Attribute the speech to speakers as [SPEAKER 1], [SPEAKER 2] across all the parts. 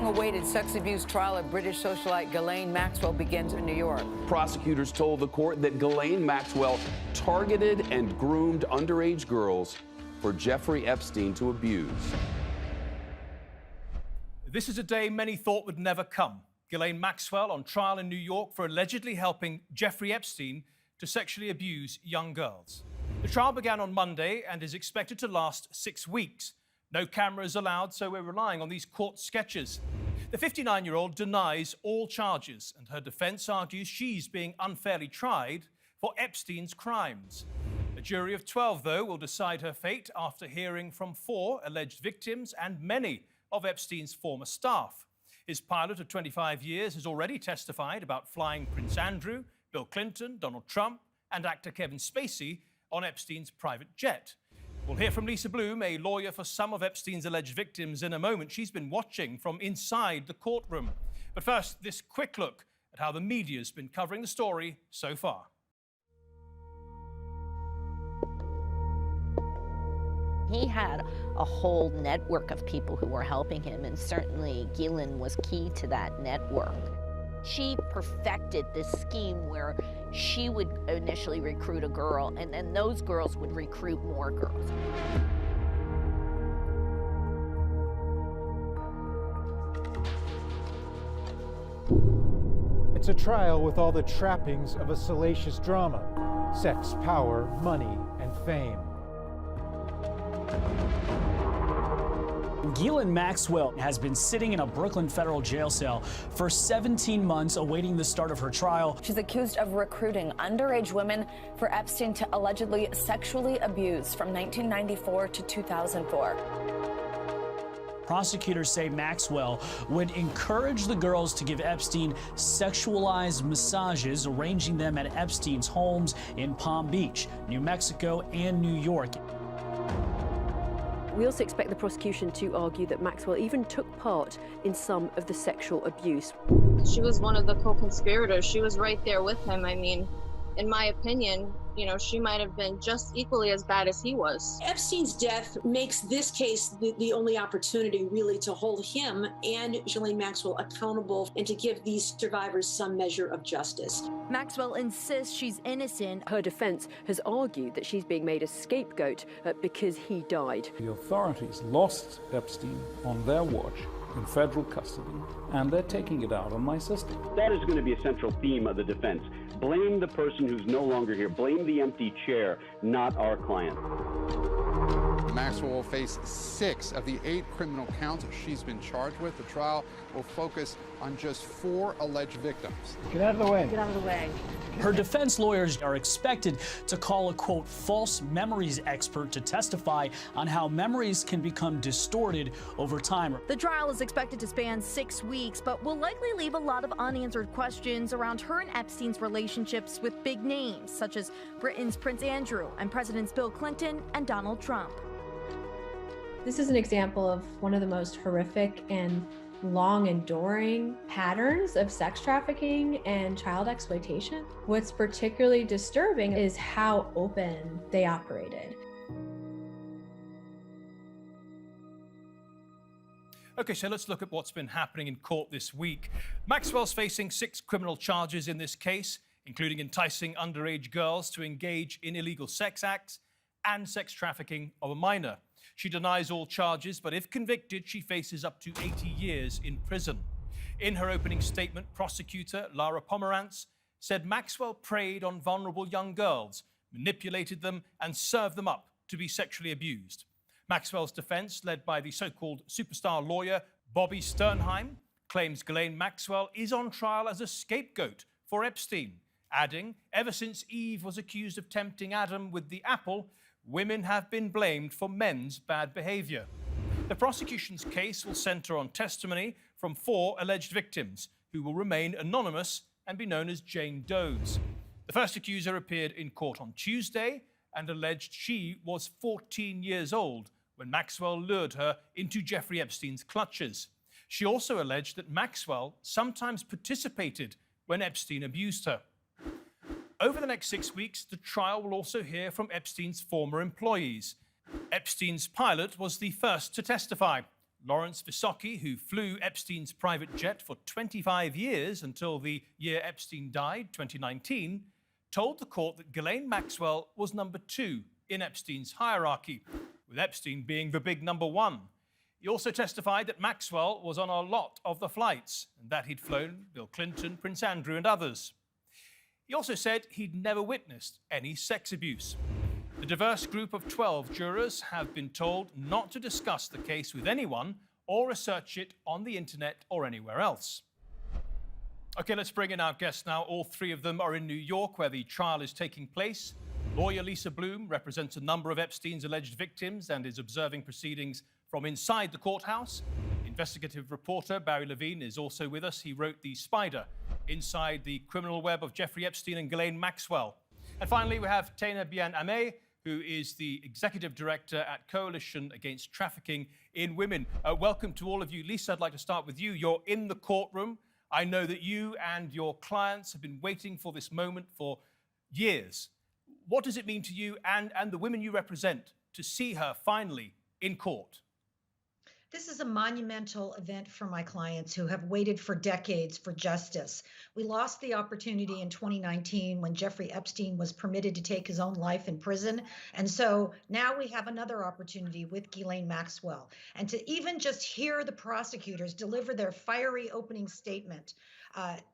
[SPEAKER 1] long-awaited sex abuse trial of British socialite Ghislaine Maxwell begins in New York.
[SPEAKER 2] Prosecutors told the court that Ghislaine Maxwell targeted and groomed underage girls for Jeffrey Epstein to abuse.
[SPEAKER 3] This is a day many thought would never come. Ghislaine Maxwell on trial in New York for allegedly helping Jeffrey Epstein to sexually abuse young girls. The trial began on Monday and is expected to last 6 weeks. No cameras allowed, so we're relying on these court sketches. The 59-year-old denies all charges, and her defense argues she's being unfairly tried for Epstein's crimes. A jury of 12, though, will decide her fate after hearing from 4 alleged victims and many of Epstein's former staff. His pilot of 25 years has already testified about flying Prince Andrew, Bill Clinton, Donald Trump, and actor Kevin Spacey on Epstein's private jet. We'll hear from Lisa Bloom, a lawyer for some of Epstein's alleged victims, in a moment. She's been watching from inside the courtroom. But first, this quick look at how the media's been covering the story so far.
[SPEAKER 4] He had a whole network of people who were helping him, and certainly Ghislaine was key to that network. She perfected this scheme where she would initially recruit a girl, and then those girls would recruit more girls.
[SPEAKER 5] It's a trial with all the trappings of a salacious drama: sex, power, money, and fame.
[SPEAKER 6] Ghislaine Maxwell has been sitting in a Brooklyn federal jail cell for 17 months awaiting the start of her trial.
[SPEAKER 7] She's accused of recruiting underage women for Epstein to allegedly sexually abuse from 1994 to 2004.
[SPEAKER 6] Prosecutors say Maxwell would encourage the girls to give Epstein sexualized massages, arranging them at Epstein's homes in Palm Beach, New Mexico, and New York.
[SPEAKER 8] We also expect the prosecution to argue that Maxwell even took part in some of the sexual abuse.
[SPEAKER 9] She was one of the co-conspirators. She was right there with him. I mean, in my opinion, you know, she might have been just equally as bad as he was.
[SPEAKER 10] Epstein's death makes this case the only opportunity really to hold him and Ghislaine Maxwell accountable and to give these survivors some measure of justice.
[SPEAKER 11] Maxwell insists she's innocent.
[SPEAKER 8] Her defense has argued that she's being made a scapegoat because he died.
[SPEAKER 12] The authorities lost Epstein on their watch in federal custody, and they're taking it out on my sister.
[SPEAKER 13] That is going to be a central theme of the defense. Blame the person who's no longer here. Blame the empty chair, not our client.
[SPEAKER 14] Maxwell will face 6 of the 8 criminal counts she's been charged with. The trial will focus on just 4 alleged victims.
[SPEAKER 5] Get out of the way.
[SPEAKER 7] Get out of the way.
[SPEAKER 6] Her defense lawyers are expected to call a, quote, false memories expert to testify on how memories can become distorted over time.
[SPEAKER 11] The trial is expected to span 6 weeks, but will likely leave a lot of unanswered questions around her and Epstein's relationships with big names, such as Britain's Prince Andrew and Presidents Bill Clinton and Donald Trump.
[SPEAKER 15] This is an example of one of the most horrific and long enduring patterns of sex trafficking and child exploitation. What's particularly disturbing is how open they operated.
[SPEAKER 3] Okay, so let's look at what's been happening in court this week. Maxwell's facing 6 criminal charges in this case, including enticing underage girls to engage in illegal sex acts and sex trafficking of a minor. She denies all charges, but if convicted, she faces up to 80 years in prison. In her opening statement, prosecutor Lara Pomerantz said Maxwell preyed on vulnerable young girls, manipulated them, and served them up to be sexually abused. Maxwell's defense, led by the so-called superstar lawyer Bobby Sternheim, claims Ghislaine Maxwell is on trial as a scapegoat for Epstein, adding, ever since Eve was accused of tempting Adam with the apple, women have been blamed for men's bad behavior. The prosecution's case will center on testimony from 4 alleged victims, who will remain anonymous and be known as Jane Does. The first accuser appeared in court on Tuesday and alleged she was 14 years old when Maxwell lured her into Jeffrey Epstein's clutches. She also alleged that Maxwell sometimes participated when Epstein abused her. Over the next 6 weeks, the trial will also hear from Epstein's former employees. Epstein's pilot was the first to testify, Lawrence Visocki, who flew Epstein's private jet for 25 years until the year Epstein died, 2019, told the court that Ghislaine Maxwell was number 2 in Epstein's hierarchy, with Epstein being the big number 1. He also testified that Maxwell was on a lot of the flights and that he'd flown Bill Clinton, Prince Andrew and others. He also said he'd never witnessed any sex abuse. The diverse group of 12 jurors have been told not to discuss the case with anyone or research it on the internet or anywhere else. Okay, let's bring in our guests now. All 3 of them are in New York, where the trial is taking place. Lawyer Lisa Bloom represents a number of Epstein's alleged victims and is observing proceedings from inside the courthouse. Investigative reporter Barry Levine is also with us. He wrote The Spider, Inside the Criminal Web of Jeffrey Epstein and Ghislaine Maxwell. And finally, we have Taina Bien-Aimé, who is the Executive Director at Coalition Against Trafficking in Women. Welcome to all of you. Lisa, I'd like to start with you. You're in the courtroom. I know that you and your clients have been waiting for this moment for years. What does it mean to you and the women you represent to see her finally in court?
[SPEAKER 16] This is a monumental event for my clients who have waited for decades for justice. We lost the opportunity in 2019 when Jeffrey Epstein was permitted to take his own life in prison. And so now we have another opportunity with Ghislaine Maxwell. And to even just hear the prosecutors deliver their fiery opening statement,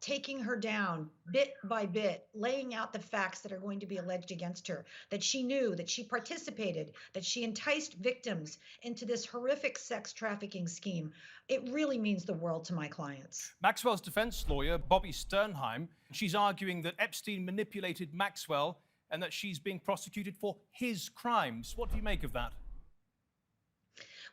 [SPEAKER 16] taking her down bit by bit, laying out the facts that are going to be alleged against her, that she knew, that she participated, that she enticed victims into this horrific sex trafficking scheme. It really means the world to my clients.
[SPEAKER 3] Maxwell's defense lawyer, Bobby Sternheim, she's arguing that Epstein manipulated Maxwell and that she's being prosecuted for his crimes. What do you make of that?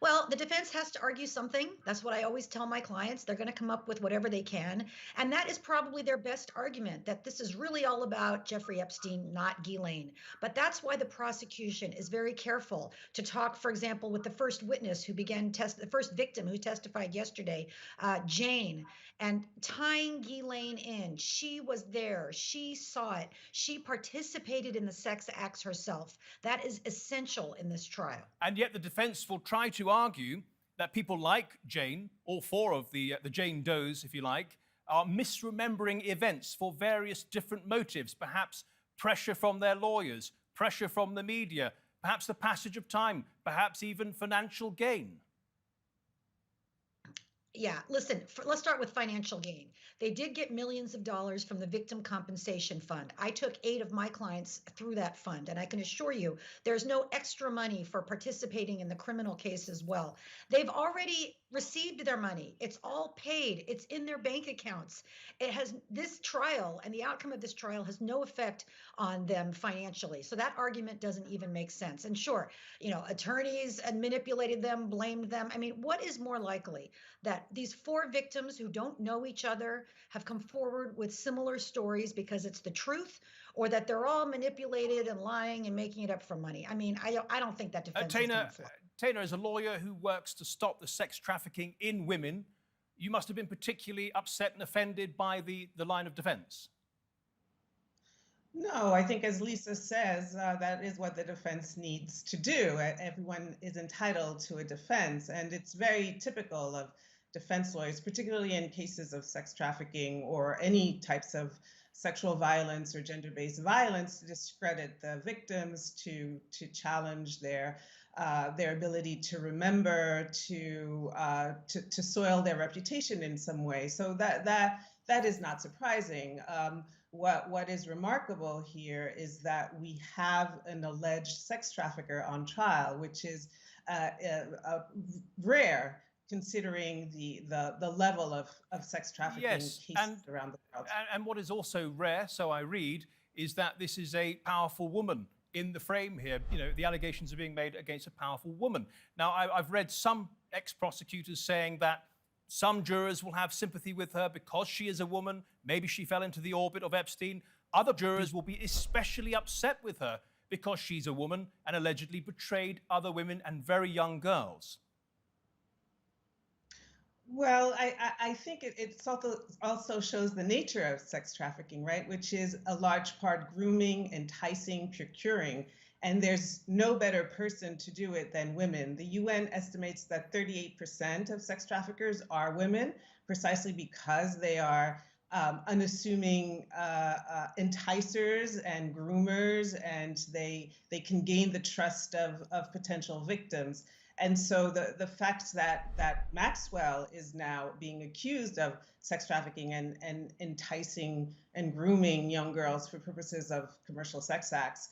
[SPEAKER 16] Well, the defense has to argue something. That's what I always tell my clients. They're going to come up with whatever they can. And that is probably their best argument, that this is really all about Jeffrey Epstein, not Ghislaine. But that's why the prosecution is very careful to talk, for example, with the first witness who the first victim who testified yesterday, Jane, and tying Ghislaine in. She was there. She saw it. She participated in the sex acts herself. That is essential in this trial.
[SPEAKER 3] And yet the defense will try to argue that people like Jane, all 4 of the Jane Does, if you like, are misremembering events for various different motives, perhaps pressure from their lawyers, pressure from the media, perhaps the passage of time, perhaps even financial gain.
[SPEAKER 16] Yeah, listen, let's start with financial gain. They did get millions of dollars from the Victim Compensation Fund. I took 8 of my clients through that fund, and I can assure you there's no extra money for participating in the criminal case as well. They've already received their money. It's all paid. It's in their bank accounts. This trial and the outcome of this trial has no effect on them financially. So that argument doesn't even make sense. And sure, attorneys manipulated them, blamed them. I mean, what is more likely, that these 4 victims who don't know each other have come forward with similar stories because it's the truth, or that they're all manipulated and lying and making it up for money? I mean, I don't think that defense is going to fly.
[SPEAKER 3] Taina, as a lawyer who works to stop the sex trafficking in women, you must have been particularly upset and offended by the line of defense.
[SPEAKER 17] No, I think, as Lisa says, that is what the defense needs to do. Everyone is entitled to a defense, and it's very typical of defense lawyers, particularly in cases of sex trafficking or any types of sexual violence or gender-based violence, to discredit the victims, to challenge their ability to remember, to soil their reputation in some way. So that is not surprising. What is remarkable here is that we have an alleged sex trafficker on trial, which is rare, considering the level of sex trafficking cases around the world.
[SPEAKER 3] And what is also rare, so I read, is that this is a powerful woman in the frame here. The allegations are being made against a powerful woman. Now, I've read some ex-prosecutors saying that some jurors will have sympathy with her because she is a woman. Maybe she fell into the orbit of Epstein. Other jurors will be especially upset with her because she's a woman and allegedly betrayed other women and very young girls.
[SPEAKER 17] Well, I think it also shows the nature of sex trafficking, right? Which is a large part grooming, enticing, procuring. And there's no better person to do it than women. The UN estimates that 38% of sex traffickers are women, precisely because they are unassuming enticers and groomers, and they can gain the trust of potential victims. And so the fact that Maxwell is now being accused of sex trafficking and enticing and grooming young girls for purposes of commercial sex acts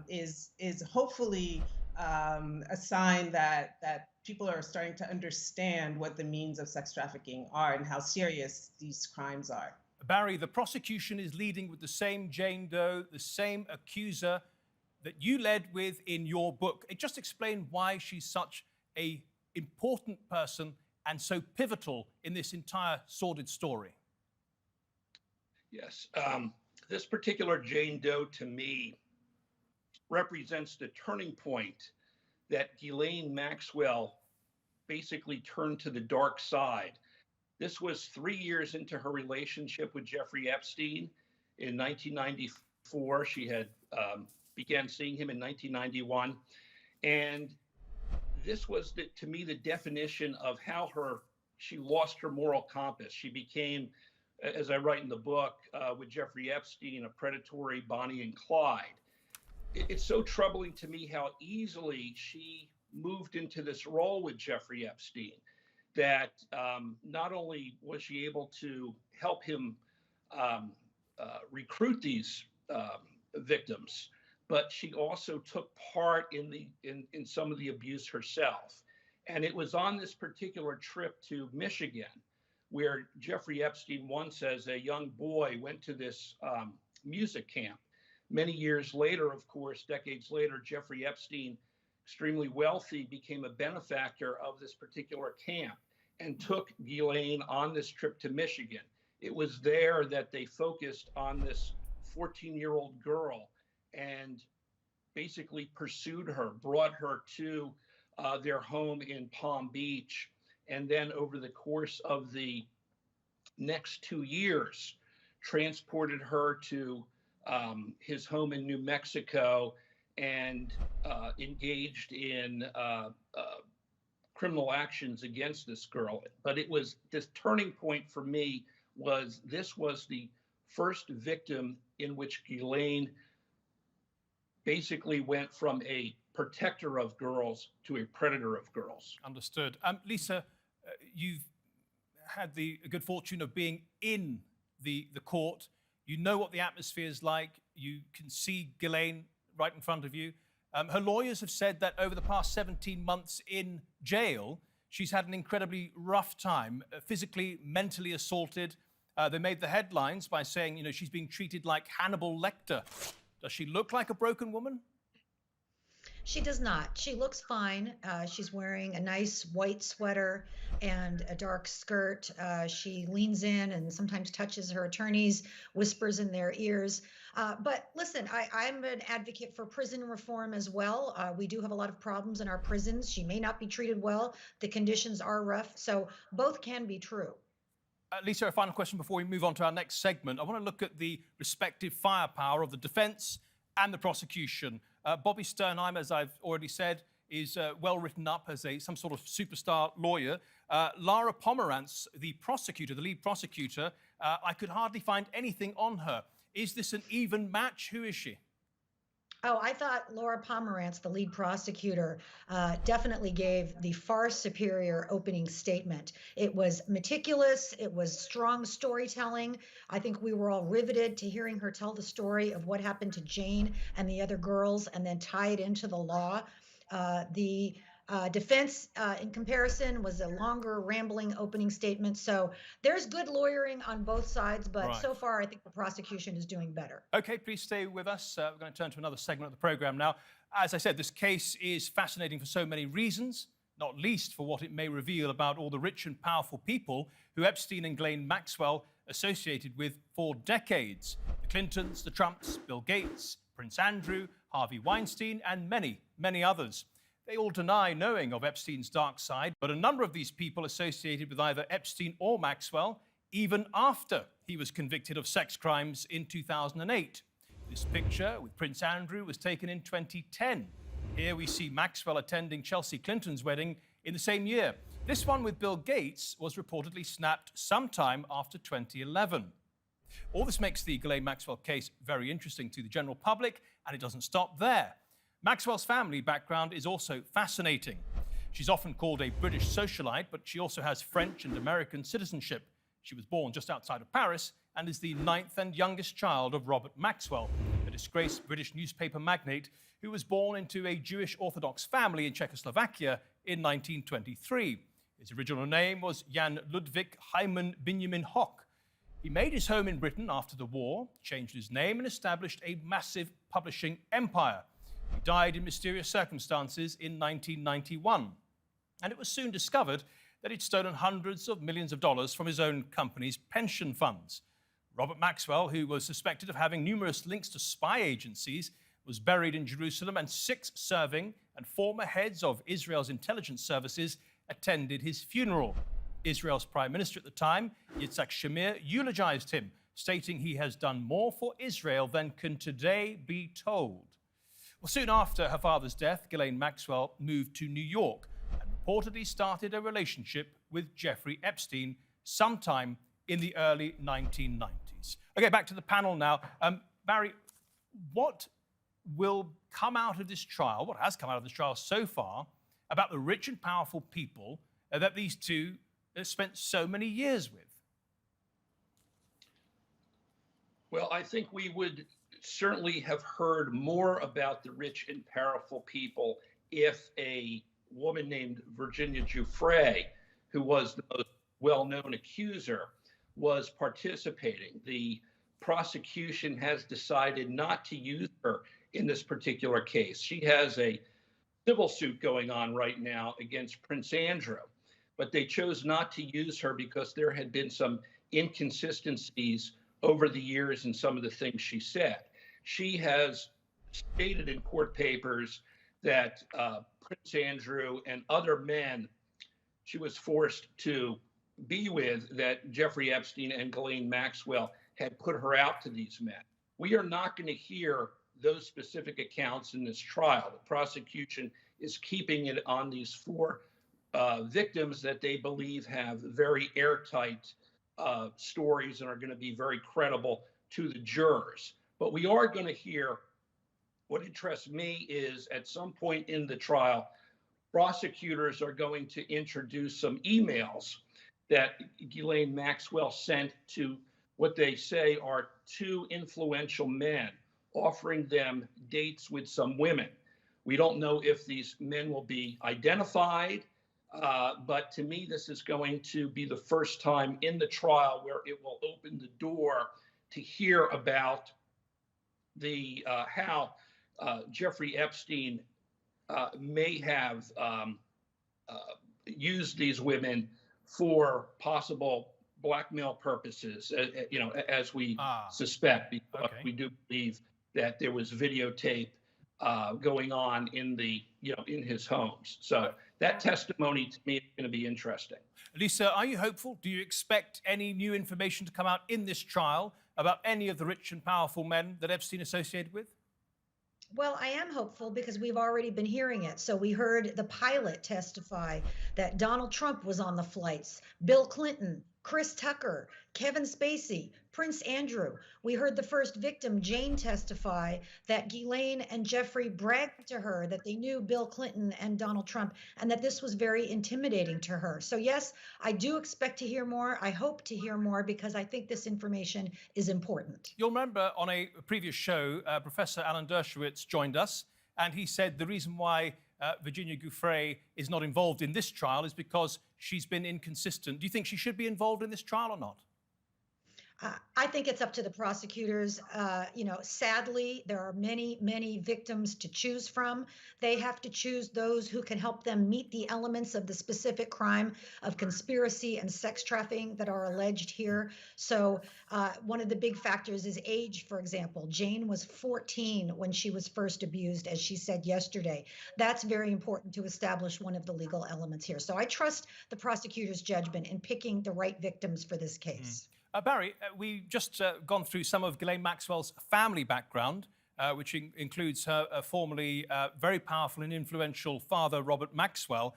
[SPEAKER 17] is hopefully a sign that people are starting to understand what the means of sex trafficking are and how serious these crimes are.
[SPEAKER 3] Barry, the prosecution is leading with the same Jane Doe, the same accuser that you led with in your book. Just explain why she's such an important person and so pivotal in this entire sordid story.
[SPEAKER 18] Yes, this particular Jane Doe to me represents the turning point that Ghislaine Maxwell basically turned to the dark side. This was 3 years into her relationship with Jeffrey Epstein. In 1994, she had began seeing him in 1991. And this was, to me, the definition of how she lost her moral compass. She became, as I write in the book, with Jeffrey Epstein, a predatory Bonnie and Clyde. It's so troubling to me how easily she moved into this role with Jeffrey Epstein, that not only was she able to help him recruit these victims, but she also took part in some of the abuse herself. And it was on this particular trip to Michigan where Jeffrey Epstein once, as a young boy, went to this music camp. Many years later, of course, decades later, Jeffrey Epstein, extremely wealthy, became a benefactor of this particular camp and took Ghislaine on this trip to Michigan. It was there that they focused on this 14-year-old girl and basically pursued her, brought her to their home in Palm Beach, and then over the course of the next 2 years, transported her to his home in New Mexico and engaged in criminal actions against this girl. But it was this turning point for me this was the first victim in which Ghislaine basically went from a protector of girls to a predator of girls.
[SPEAKER 3] Understood. Lisa, you've had the good fortune of being in the court. You know what the atmosphere is like. You can see Ghislaine right in front of you. Her lawyers have said that over the past 17 months in jail, she's had an incredibly rough time, physically, mentally assaulted. They made the headlines by saying, she's being treated like Hannibal Lecter. Does she look like a broken woman?
[SPEAKER 16] She does not. She looks fine. She's wearing a nice white sweater and a dark skirt. She leans in and sometimes touches her attorneys, whispers in their ears. But listen, I'm an advocate for prison reform as well. We do have a lot of problems in our prisons. She may not be treated well. The conditions are rough. So both can be true.
[SPEAKER 3] Lisa, a final question before we move on to our next segment. I want to look at the respective firepower of the defense and the prosecution. Bobby Sternheim, as I've already said, is well written up as some sort of superstar lawyer. Lara Pomerantz, the prosecutor, the lead prosecutor, I could hardly find anything on her. Is this an even match? Who is she?
[SPEAKER 16] Oh, I thought Lara Pomerantz, the lead prosecutor, definitely gave the far superior opening statement. It was meticulous. It was strong storytelling. I think we were all riveted to hearing her tell the story of what happened to Jane and the other girls and then tie it into the law. The defense, in comparison, was a longer, rambling opening statement. So there's good lawyering on both sides, but so far I think the prosecution is doing better.
[SPEAKER 3] Okay, please stay with us. We're going to turn to another segment of the program now. As I said, this case is fascinating for so many reasons, not least for what it may reveal about all the rich and powerful people who Epstein and Ghislaine Maxwell associated with for decades. The Clintons, the Trumps, Bill Gates, Prince Andrew, Harvey Weinstein, and many, many others. They all deny knowing of Epstein's dark side, but a number of these people associated with either Epstein or Maxwell, even after he was convicted of sex crimes in 2008. This picture with Prince Andrew was taken in 2010. Here we see Maxwell attending Chelsea Clinton's wedding in the same year. This one with Bill Gates was reportedly snapped sometime after 2011. All this makes the Ghislaine Maxwell case very interesting to the general public, and it doesn't stop there. Maxwell's family background is also fascinating. She's often called a British socialite, but she also has French and American citizenship. She was born just outside of Paris and is the 9th and youngest child of Robert Maxwell, a disgraced British newspaper magnate who was born into a Jewish Orthodox family in Czechoslovakia in 1923. His original name was Jan Ludwig Hyman Benjamin Hock. He made his home in Britain after the war, changed his name, and established a massive publishing empire. He died in mysterious circumstances in 1991. And it was soon discovered that he'd stolen hundreds of millions of dollars from his own company's pension funds. Robert Maxwell, who was suspected of having numerous links to spy agencies, was buried in Jerusalem, and 6 serving and former heads of Israel's intelligence services attended his funeral. Israel's prime minister at the time, Yitzhak Shamir, eulogized him, stating he has done more for Israel than can today be told. Well, soon after her father's death, Ghislaine Maxwell moved to New York and reportedly started a relationship with Jeffrey Epstein sometime in the early 1990s. Okay, back to the panel now. Barry, what will come out of this trial, what has come out of this trial so far, about the rich and powerful people that these two spent so many years with?
[SPEAKER 18] Well, I think we would certainly have heard more about the rich and powerful people if a woman named Virginia Giuffre, who was the most well-known accuser, was participating. The prosecution has decided not to use her in this particular case. She has a civil suit going on right now against Prince Andrew, but they chose not to use her because there had been some inconsistencies over the years in some of the things she said. She has stated in court papers that Prince Andrew and other men she was forced to be with, that Jeffrey Epstein and Ghislaine Maxwell had put her out to these men. We are not going to hear those specific accounts in this trial. The prosecution is keeping it on these 4 victims that they believe have very airtight stories and are going to be very credible to the jurors. But we are going to hear, what interests me is at some point in the trial, prosecutors are going to introduce some emails that Ghislaine Maxwell sent to what they say are 2 influential men, offering them dates with some women. We don't know if these men will be identified, but to me, this is going to be the first time in the trial where it will open the door to hear about the how Jeffrey Epstein may have used these women for possible blackmail purposes, as we suspect, because we do believe that there was videotape going on in the, in his homes. So that testimony to me is going to be interesting.
[SPEAKER 3] Lisa, are you hopeful? Do you expect any new information to come out in this trial about any of the rich and powerful men that Epstein associated with?
[SPEAKER 16] Well, I am hopeful because we've already been hearing it. So we heard the pilot testify that Donald Trump was on the flights, Bill Clinton, Chris Tucker, Kevin Spacey, Prince Andrew. We heard the first victim, Jane, testify that Ghislaine and Jeffrey bragged to her that they knew Bill Clinton and Donald Trump and that this was very intimidating to her. So yes, I do expect to hear more. I hope to hear more because I think this information is important.
[SPEAKER 3] You'll remember on a previous show, Professor Alan Dershowitz joined us, and he said the reason why Virginia Giuffre is not involved in this trial is because she's been inconsistent. Do you think she should be involved in this trial or not?
[SPEAKER 16] I think it's up to the prosecutors. Sadly, there are many, many victims to choose from. They have to choose those who can help them meet the elements of the specific crime of conspiracy and sex trafficking that are alleged here. So one of the big factors is age, for example. Jane was 14 when she was first abused, as she said yesterday. That's very important to establish one of the legal elements here. So I trust the prosecutor's judgment in picking the right victims for this case.
[SPEAKER 3] Barry, we've just gone through some of Ghislaine Maxwell's family background, which includes her formerly very powerful and influential father, Robert Maxwell.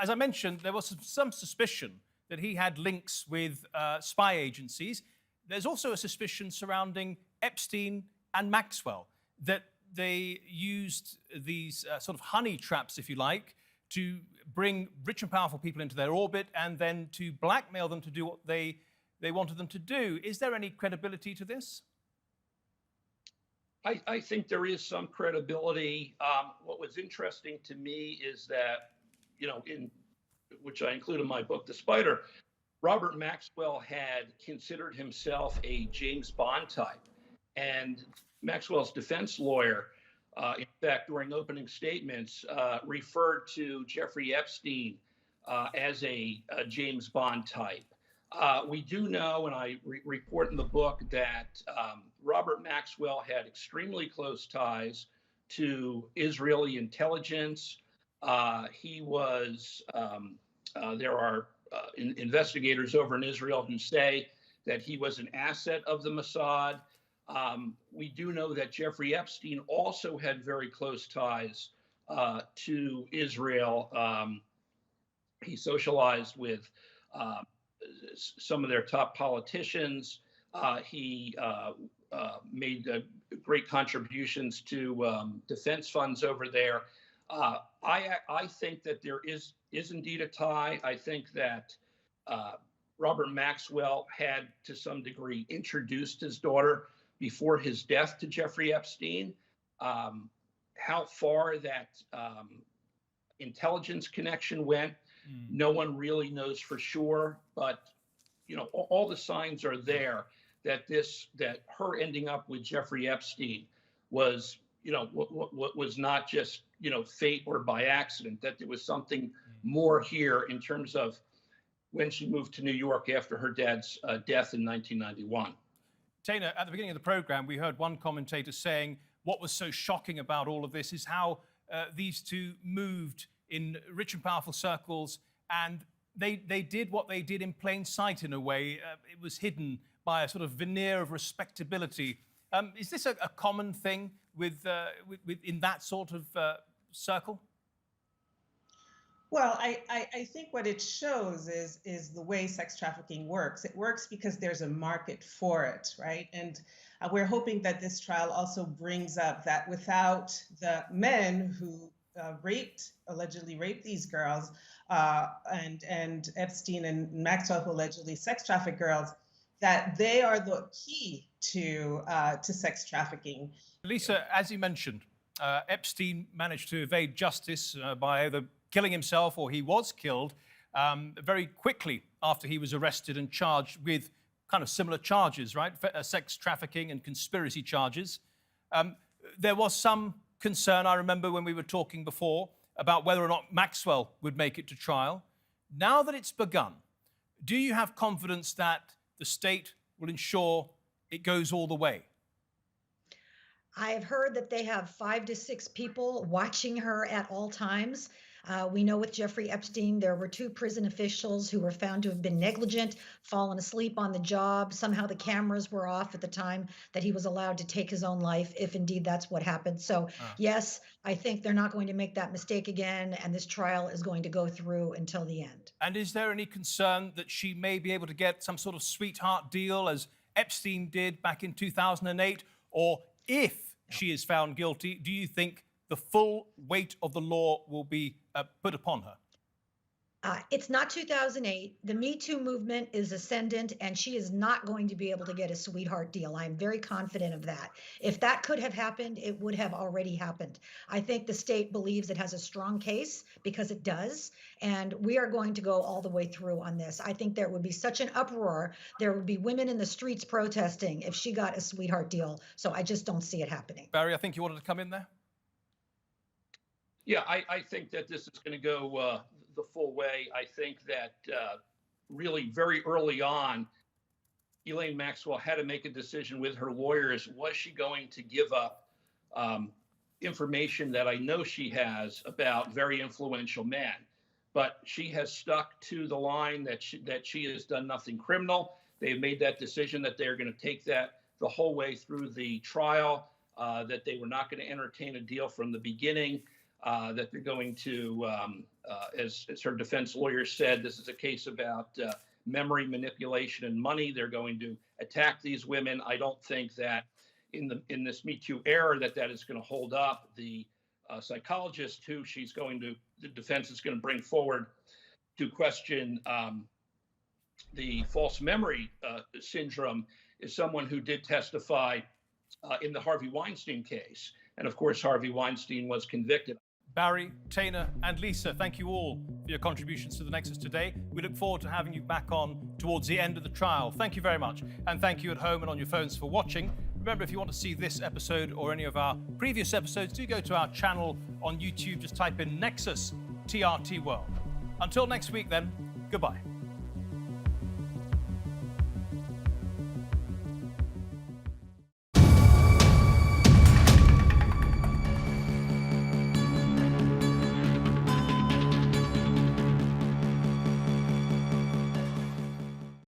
[SPEAKER 3] As I mentioned, there was some suspicion that he had links with spy agencies. There's also a suspicion surrounding Epstein and Maxwell, that they used these sort of honey traps, if you like, to bring rich and powerful people into their orbit and then to blackmail them to do what they wanted them to do. Is there any credibility to this?
[SPEAKER 18] I think there is some credibility. What was interesting to me is that, you know, in which I include in my book, The Spider, Robert Maxwell had considered himself a James Bond type. And Maxwell's defense lawyer, in fact, during opening statements, referred to Jeffrey Epstein as a James Bond type. We do know, and I report in the book, that Robert Maxwell had extremely close ties to Israeli intelligence. He was, there are investigators over in Israel who say that he was an asset of the Mossad. We do know that Jeffrey Epstein also had very close ties to Israel. He socialized with some of their top politicians. He made great contributions to defense funds over there. I think that there is indeed a tie. I think that Robert Maxwell had, to some degree, introduced his daughter before his death to Jeffrey Epstein. How far that intelligence connection went, no one really knows for sure. But you know, all the signs are there that her ending up with Jeffrey Epstein was, you know, what was not just, you know, fate or by accident. That there was something more here in terms of when she moved to New York after her dad's death in 1991.
[SPEAKER 3] Dana, at the beginning of the program, we heard one commentator saying what was so shocking about all of this is how these two moved in rich and powerful circles, and they did what they did in plain sight in a way. It was hidden by a sort of veneer of respectability. Is this a common thing with in that sort of circle?
[SPEAKER 17] Well, I think what it shows is the way sex trafficking works. It works because there's a market for it, right? And we're hoping that this trial also brings up that without the men who allegedly raped these girls, and Epstein and Maxwell, who allegedly sex trafficked girls, that they are the key to sex trafficking.
[SPEAKER 3] Lisa, as you mentioned, Epstein managed to evade justice by either killing himself or he was killed very quickly after he was arrested and charged with kind of similar charges, right? Sex trafficking and conspiracy charges. There was some concern, I remember when we were talking before, about whether or not Maxwell would make it to trial. Now that it's begun, do you have confidence that the state will ensure it goes all the way?
[SPEAKER 16] I have heard that they have 5 to 6 people watching her at all times. We know with Jeffrey Epstein, there were 2 prison officials who were found to have been negligent, fallen asleep on the job. Somehow the cameras were off at the time that he was allowed to take his own life, if indeed that's what happened. So yes, I think they're not going to make that mistake again, and this trial is going to go through until the end.
[SPEAKER 3] And is there any concern that she may be able to get some sort of sweetheart deal as Epstein did back in 2008? Or if she is found guilty, do you think the full weight of the law will be put upon her?
[SPEAKER 16] It's not 2008. The Me Too movement is ascendant, and she is not going to be able to get a sweetheart deal. I'm very confident of that. If that could have happened, it would have already happened. I think the state believes it has a strong case, because it does, and we are going to go all the way through on this. I think there would be such an uproar. There would be women in the streets protesting if she got a sweetheart deal. So I just don't see it happening.
[SPEAKER 3] Barry, I think you wanted to come in there?
[SPEAKER 18] Yeah, I think that this is going to go the full way. I think that really very early on, Ghislaine Maxwell had to make a decision with her lawyers. Was she going to give up information that I know she has about very influential men? But she has stuck to the line that she has done nothing criminal, They've made that decision that they're going to take that the whole way through the trial, that they were not going to entertain a deal from the beginning, that they're going to, as her defense lawyer said, this is a case about memory manipulation and money. They're going to attack these women. I don't think that in this Me Too era that is going to hold up. The psychologist who the defense is going to bring forward to question the false memory syndrome is someone who did testify in the Harvey Weinstein case. And of course, Harvey Weinstein was convicted.
[SPEAKER 3] Barry, Taina, and Lisa, thank you all for your contributions to the Nexus today. We look forward to having you back on towards the end of the trial. Thank you very much. And thank you at home and on your phones for watching. Remember, if you want to see this episode or any of our previous episodes, do go to our channel on YouTube. Just type in Nexus TRT World. Until next week, then, goodbye.